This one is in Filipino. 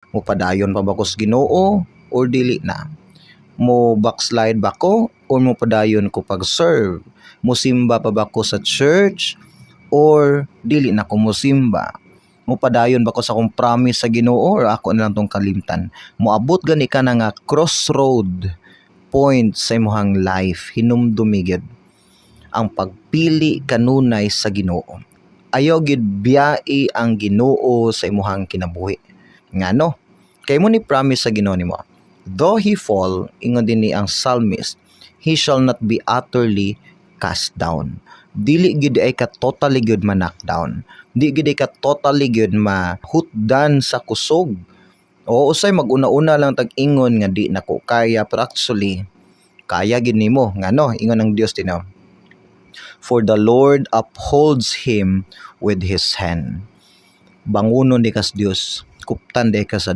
Mupadayon pa ba ko sa Ginoo or dili na? Mo backslide ba ko or mupadayon ko pag-serve? Musimba pa ba ko sa church or dili na ko musimba? Mupadayon ba ko sa akong promise sa Ginoo or ako na lang tong kalimtan? Moabot gani ka na nga crossroad point sa imong life, hinumdumi gyud ang pagpili kanunay sa Ginoo. Ayaw gid biyai ang Ginoo sa imong kinabuhi. Ngano? Kay mo ni promise sa Ginoo nimo. Though he fall, ingon dinhi ang psalmist, he shall not be utterly cast down. Dili gid ay ka totally gud ma-knockdown. Di gid ay ka totally gud mahutdan sa kusog. O usay maguna-una lang tag-ingon nga di nako kaya, pero actually kaya gid nimo. Ngano? Ingon ang Dios tinaw. For the Lord upholds him with his hand. Bangunon di kas Dios, kuptan di ka sa